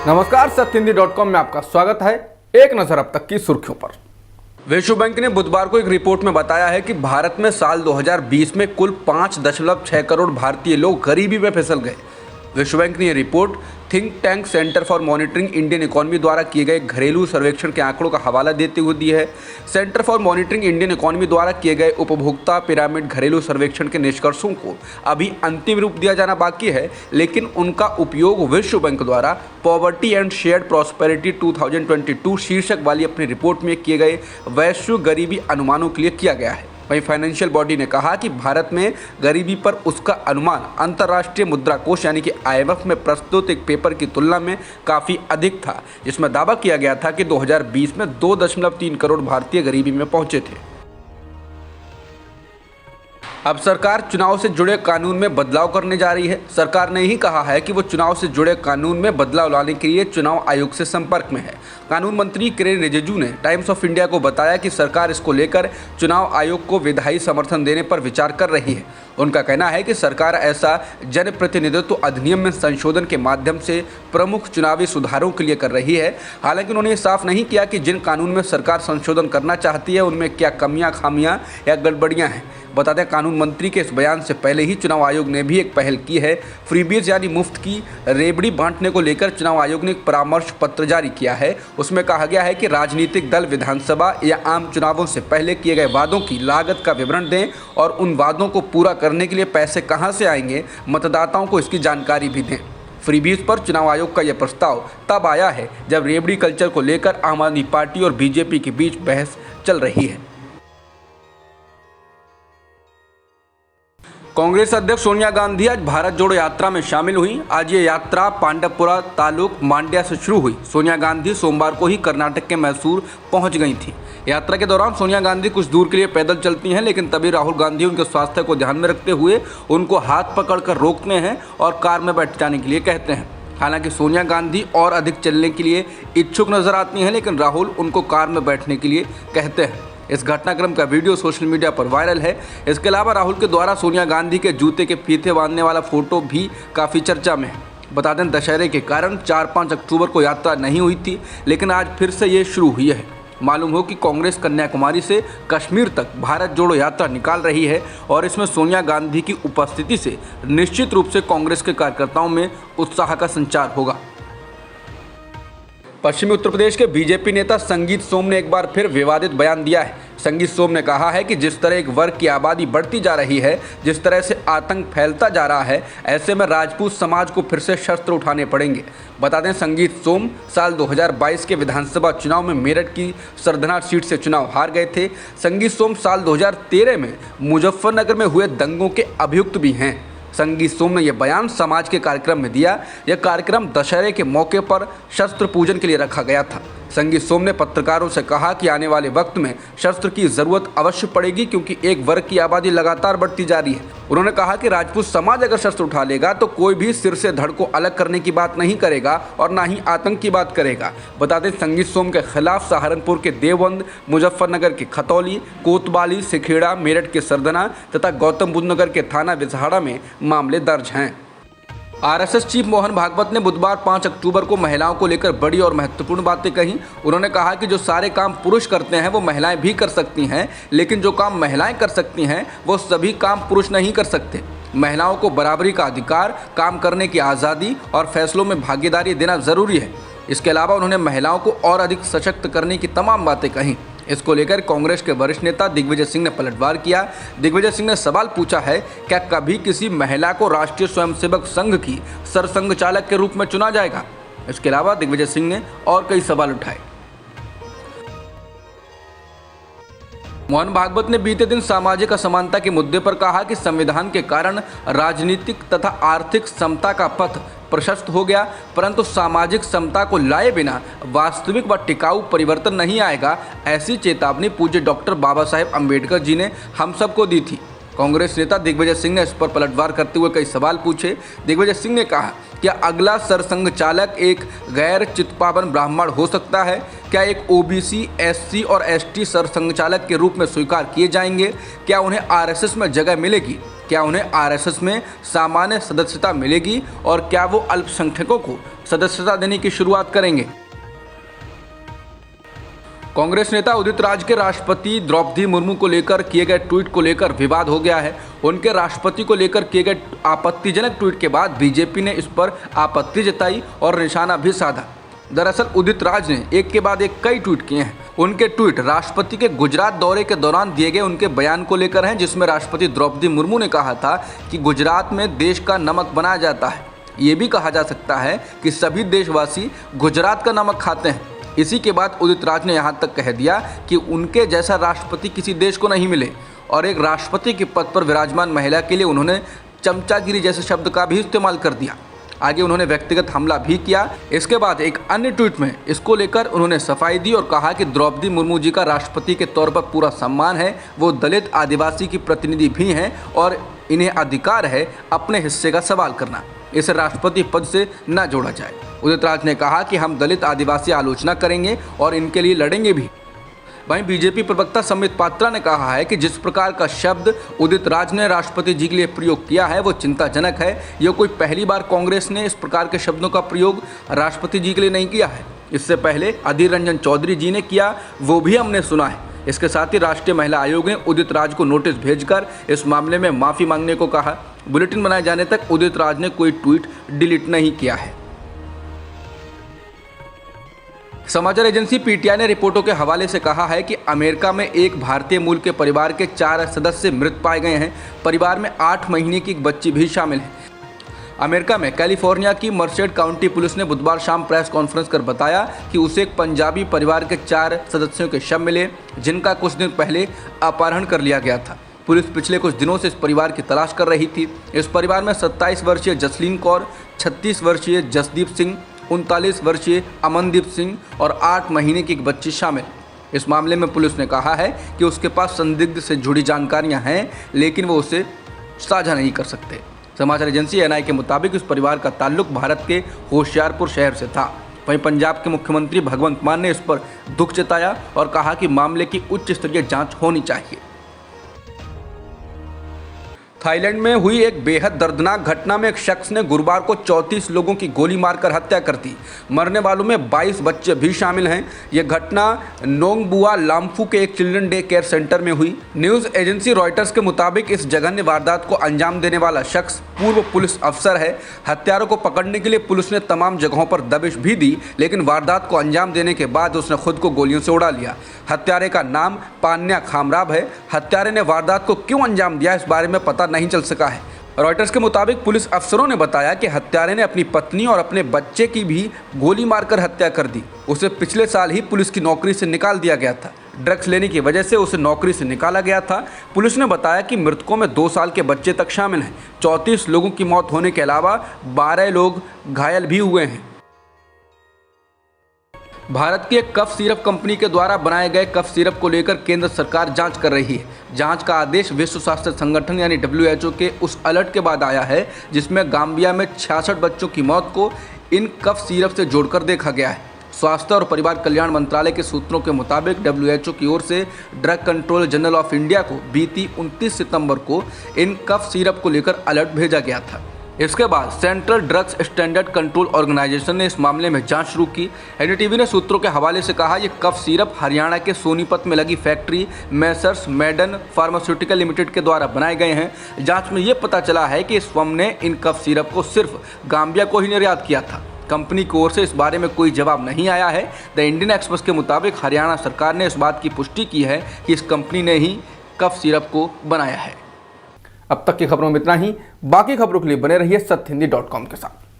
नमस्कार, सत्यहिंदी.com में आपका स्वागत है। एक नजर अब तक की सुर्खियों पर। विश्व बैंक ने बुधवार को एक रिपोर्ट में बताया है कि भारत में साल 2020 में कुल 5.6 करोड़ भारतीय लोग गरीबी में फिसल गए। विश्व बैंक ने यह report think tank centre for monitoring Indian economy द्वारा किए गए घरेलू सर्वेक्षण के आंकड़ों का हवाला देते हुए दी है। Centre for monitoring Indian economy द्वारा किए गए उपभोक्ता पिरामिड घरेलू सर्वेक्षण के निष्कर्षों को अभी अंतिम रूप दिया जाना बाकी है, लेकिन उनका उपयोग विश्व बैंक द्वारा पॉवर्टी एंड शेयर्ड प्रॉस्पेरिटी 2022 शीर्षक वाली अपनी रिपोर्ट में किए गए वैश्विक गरीबी अनुमानों के लिए किया गया है। वहीं फाइनेंशियल बॉडी ने कहा कि भारत में गरीबी पर उसका अनुमान अंतर्राष्ट्रीय मुद्रा कोष यानी कि IMF में प्रस्तुत एक पेपर की तुलना में काफ़ी अधिक था, जिसमें दावा किया गया था कि 2020 में 2.3 करोड़ भारतीय गरीबी में पहुंचे थे। अब सरकार चुनाव से जुड़े कानून में बदलाव करने जा रही है। सरकार ने ही कहा है कि वो चुनाव से जुड़े कानून में बदलाव लाने के लिए चुनाव आयोग से संपर्क में है। कानून मंत्री किरेन रिजिजू ने टाइम्स ऑफ इंडिया को बताया कि सरकार इसको लेकर चुनाव आयोग को विधायी समर्थन देने पर विचार कर रही है। उनका कहना है कि सरकार ऐसा जनप्रतिनिधित्व अधिनियम में संशोधन के माध्यम से प्रमुख चुनावी सुधारों के लिए कर रही है। हालांकि उन्होंने साफ नहीं किया कि जिन कानून में सरकार संशोधन करना चाहती है उनमें क्या कमियां, खामियां या गड़बड़ियां हैं। बता दें, कानून मंत्री के इस बयान से पहले ही चुनाव आयोग ने भी एक पहल की है। फ्रीबीज यानी मुफ्त की रेबड़ी बांटने को लेकर चुनाव आयोग ने एक परामर्श पत्र जारी किया है। उसमें कहा गया है कि राजनीतिक दल विधानसभा या आम चुनावों से पहले किए गए वादों की लागत का विवरण दें और उन वादों को पूरा करने के लिए पैसे कहां से आएंगे, मतदाताओं को इसकी जानकारी भी दें। फ्रीबीज पर चुनाव आयोग का यह प्रस्ताव तब आया है जब रेबड़ी कल्चर को लेकर आम आदमी पार्टी और बीजेपी के बीच बहस चल रही है। कांग्रेस अध्यक्ष सोनिया गांधी आज भारत जोड़ो यात्रा में शामिल हुई। आज ये यात्रा पांडवपुरा तालुक मांड्या से शुरू हुई। सोनिया गांधी सोमवार को ही कर्नाटक के मैसूर पहुंच गई थी। यात्रा के दौरान सोनिया गांधी कुछ दूर के लिए पैदल चलती हैं, लेकिन तभी राहुल गांधी उनके स्वास्थ्य को ध्यान में रखते हुए उनको हाथ पकड़कर रोकते हैं और कार में बैठ जाने के लिए कहते हैं। हालांकि सोनिया गांधी और अधिक चलने के लिए इच्छुक नजर आती हैं, लेकिन राहुल उनको कार में बैठने के लिए कहते हैं। इस घटनाक्रम का वीडियो सोशल मीडिया पर वायरल है। इसके अलावा राहुल के द्वारा सोनिया गांधी के जूते के फीते बांधने वाला फोटो भी काफ़ी चर्चा में है। बता दें, दशहरे के कारण 4-5 अक्टूबर को यात्रा नहीं हुई थी, लेकिन आज फिर से ये शुरू हुई है। मालूम हो कि कांग्रेस कन्याकुमारी से कश्मीर तक भारत जोड़ो यात्रा निकाल रही है और इसमें सोनिया गांधी की उपस्थिति से निश्चित रूप से कांग्रेस के कार्यकर्ताओं में उत्साह का संचार होगा। पश्चिमी उत्तर प्रदेश के बीजेपी नेता संगीत सोम ने एक बार फिर विवादित बयान दिया है। संगीत सोम ने कहा है कि जिस तरह एक वर्ग की आबादी बढ़ती जा रही है, जिस तरह से आतंक फैलता जा रहा है, ऐसे में राजपूत समाज को फिर से शस्त्र उठाने पड़ेंगे। बता दें, संगीत सोम साल 2022 के विधानसभा चुनाव में मेरठ की सरधना सीट से चुनाव हार गए थे। संगीत सोम साल 2013 में मुजफ्फरनगर में हुए दंगों के अभियुक्त भी हैं। संगीत सोम ने यह बयान समाज के कार्यक्रम में दिया। यह कार्यक्रम दशहरे के मौके पर शस्त्र पूजन के लिए रखा गया था। संगीत सोम ने पत्रकारों से कहा कि आने वाले वक्त में शस्त्र की जरूरत अवश्य पड़ेगी, क्योंकि एक वर्ग की आबादी लगातार बढ़ती जा रही है। उन्होंने कहा कि राजपूत समाज अगर शस्त्र उठा लेगा तो कोई भी सिर से धड़ को अलग करने की बात नहीं करेगा और ना ही आतंक की बात करेगा। बता दें, संगीत सोम के खिलाफ सहारनपुर के देवबंद, मुजफ्फरनगर के खतौली, कोतवाली, सिखेड़ा, मेरठ के सरधना तथा गौतम बुद्ध नगर के थाना बिसहाड़ा में मामले दर्ज हैं। आरएसएस चीफ मोहन भागवत ने बुधवार 5 अक्टूबर को महिलाओं को लेकर बड़ी और महत्वपूर्ण बातें कही। उन्होंने कहा कि जो सारे काम पुरुष करते हैं वो महिलाएं भी कर सकती हैं, लेकिन जो काम महिलाएं कर सकती हैं वो सभी काम पुरुष नहीं कर सकते। महिलाओं को बराबरी का अधिकार, काम करने की आज़ादी और फैसलों में भागीदारी देना ज़रूरी है। इसके अलावा उन्होंने महिलाओं को और अधिक सशक्त करने की तमाम बातें कहीं। इसको लेकर कांग्रेस के वरिष्ठ नेता दिग्विजय सिंह ने पलटवार किया। दिग्विजय सिंह ने सवाल पूछा है, क्या कभी किसी महिला को राष्ट्रीय स्वयंसेवक संघ की सरसंघ चालक के रूप में चुना जाएगा? इसके अलावा दिग्विजय सिंह ने और कई सवाल उठाए। मोहन भागवत ने बीते दिन सामाजिक असमानता के मुद्दे पर कहा कि संविधान के कारण राजनीतिक तथा आर्थिक समता का पथ प्रशस्त हो गया, परंतु सामाजिक समता को लाए बिना वास्तविक व टिकाऊ परिवर्तन नहीं आएगा। ऐसी चेतावनी पूज्य डॉक्टर बाबा साहेब अम्बेडकर जी ने हम सबको दी थी। कांग्रेस नेता दिग्विजय सिंह ने इस पर पलटवार करते हुए कई सवाल पूछे। दिग्विजय सिंह ने कहा, क्या अगला सरसंघ चालक एक गैर चित्पावन ब्राह्मण हो सकता है? क्या एक ओबीसी, एससी और एसटी सरसंघ चालक के रूप में स्वीकार किए जाएंगे? क्या उन्हें आरएसएस में जगह मिलेगी? क्या उन्हें आरएसएस में सामान्य सदस्यता मिलेगी और क्या वो अल्पसंख्यकों को सदस्यता देने की शुरुआत करेंगे। कांग्रेस नेता उदित राज के राष्ट्रपति द्रौपदी मुर्मू को लेकर किए गए ट्वीट को लेकर विवाद हो गया है। उनके राष्ट्रपति को लेकर किए गए आपत्तिजनक ट्वीट के बाद बीजेपी ने इस पर आपत्ति जताई और निशाना भी साधा। दरअसल उदित राज ने एक के बाद एक कई ट्वीट किए हैं। उनके ट्वीट राष्ट्रपति के गुजरात दौरे के दौरान दिए गए उनके बयान को लेकर हैं, जिसमें राष्ट्रपति द्रौपदी मुर्मू ने कहा था कि गुजरात में देश का नमक बनाया जाता है। ये भी कहा जा सकता है कि सभी देशवासी गुजरात का नमक खाते हैं। इसी के बाद उदित राज ने यहाँ तक कह दिया कि उनके जैसा राष्ट्रपति किसी देश को नहीं मिले और एक राष्ट्रपति के पद पर विराजमान महिला के लिए उन्होंने चमचागिरी जैसे शब्द का भी इस्तेमाल कर दिया। आगे उन्होंने व्यक्तिगत हमला भी किया। इसके बाद एक अन्य ट्वीट में इसको लेकर उन्होंने सफाई दी और कहा कि द्रौपदी मुर्मू जी का राष्ट्रपति के तौर पर पूरा सम्मान है। वो दलित आदिवासी की प्रतिनिधि भी हैं और इन्हें अधिकार है अपने हिस्से का सवाल करना। इसे राष्ट्रपति पद से न जोड़ा जाए। उदित राज ने कहा कि हम दलित आदिवासी आलोचना करेंगे और इनके लिए लड़ेंगे भी। वहीं बीजेपी प्रवक्ता संबित पात्रा ने कहा है कि जिस प्रकार का शब्द उदित राज ने राष्ट्रपति जी के लिए प्रयोग किया है वो चिंताजनक है। यह कोई पहली बार कांग्रेस ने इस प्रकार के शब्दों का प्रयोग राष्ट्रपति जी के लिए नहीं किया है। इससे पहले अधीर रंजन चौधरी जी ने किया, वो भी हमने सुना है। इसके साथ ही राष्ट्रीय महिला आयोग ने उदित राज को नोटिस भेजकर इस मामले में माफ़ी मांगने को कहा। बुलेटिन बनाए जाने तक उदित राज ने कोई ट्वीट डिलीट नहीं किया है। समाचार एजेंसी पीटीआई ने रिपोर्टों के हवाले से कहा है कि अमेरिका में एक भारतीय मूल के परिवार के 4 सदस्य मृत पाए गए हैं। परिवार में 8 महीने की एक बच्ची भी शामिल है। अमेरिका में कैलिफोर्निया की मर्सेड काउंटी पुलिस ने बुधवार शाम प्रेस कॉन्फ्रेंस कर बताया कि उसे एक पंजाबी परिवार के 4 सदस्यों के शव मिले, जिनका कुछ दिन पहले अपहरण कर लिया गया था। पुलिस पिछले कुछ दिनों से इस परिवार की तलाश कर रही थी। इस परिवार में 27 वर्षीय जसलीन कौर, 36 वर्षीय जसदीप सिंह, 39 वर्षीय अमनदीप सिंह और 8 महीने की एक बच्ची शामिल। इस मामले में पुलिस ने कहा है कि उसके पास संदिग्ध से जुड़ी जानकारियां हैं, लेकिन वो उसे साझा नहीं कर सकते। समाचार एजेंसी एनआई के मुताबिक इस परिवार का ताल्लुक भारत के होशियारपुर शहर से था। वहीं पंजाब के मुख्यमंत्री भगवंत मान ने इस पर दुख जताया और कहा कि मामले की उच्च स्तरीय जांच होनी चाहिए। थाईलैंड में हुई एक बेहद दर्दनाक घटना में एक शख्स ने गुरुवार को 34 लोगों की गोली मारकर हत्या कर दी। मरने वालों में 22 बच्चे भी शामिल हैं। यह घटना नोंगबुआ लाम्फू के एक चिल्ड्रन डे केयर सेंटर में हुई। न्यूज़ एजेंसी रॉयटर्स के मुताबिक इस जघन्य वारदात को अंजाम देने वाला शख्स पूर्व पुलिस अफसर है। हत्यारों को पकड़ने के लिए पुलिस ने तमाम जगहों पर दबिश भी दी, लेकिन वारदात को अंजाम देने के बाद उसने खुद को गोलियों से उड़ा लिया। हत्यारे का नाम पान्या खामराब है। हत्यारे ने वारदात को क्यों अंजाम दिया, इस बारे में पता नहीं चल सका है। रॉयटर्स के मुताबिक पुलिस अफसरों ने बताया कि हत्यारे ने अपनी पत्नी और अपने बच्चे की भी गोली मारकर हत्या कर दी। उसे पिछले साल ही पुलिस की नौकरी से निकाल दिया गया था। ड्रग्स लेने की वजह से उसे नौकरी से निकाला गया था। पुलिस ने बताया कि मृतकों में 2 साल के बच्चे तक शामिल हैं। 34 लोगों की मौत होने के अलावा 12 लोग घायल भी हुए हैं। भारत की एक कफ सिरप कंपनी के द्वारा बनाए गए कफ सिरप को लेकर केंद्र सरकार जांच कर रही है। जांच का आदेश विश्व स्वास्थ्य संगठन यानी WHO के उस अलर्ट के बाद आया है, जिसमें गाम्बिया में 66 बच्चों की मौत को इन कफ सिरप से जोड़कर देखा गया है। स्वास्थ्य और परिवार कल्याण मंत्रालय के सूत्रों के मुताबिक WHO की ओर से drug control general of India को बीती 29 सितंबर को इन कफ सिरप को लेकर अलर्ट भेजा गया था। इसके बाद central drugs standard control organisation ने इस मामले में जांच शुरू की। एनडीटीवी ने सूत्रों के हवाले से कहा, ये कफ सिरप हरियाणा के सोनीपत में लगी फैक्ट्री मैसर्स मैडन फार्मास्यूटिकल लिमिटेड के द्वारा बनाए गए हैं। जांच में ये पता चला है कि इस फर्म ने इन कफ सिरप को सिर्फ गाम्बिया को ही निर्यात किया था। कंपनी की ओर से इस बारे में कोई जवाब नहीं आया है। द इंडियन एक्सप्रेस के मुताबिक हरियाणा सरकार ने इस बात की पुष्टि की है कि इस कंपनी ने ही कफ सिरप को बनाया है। अब तक की खबरों में इतना ही। बाकी खबरों के लिए बने रहिए सत्यहिंदी.com के साथ।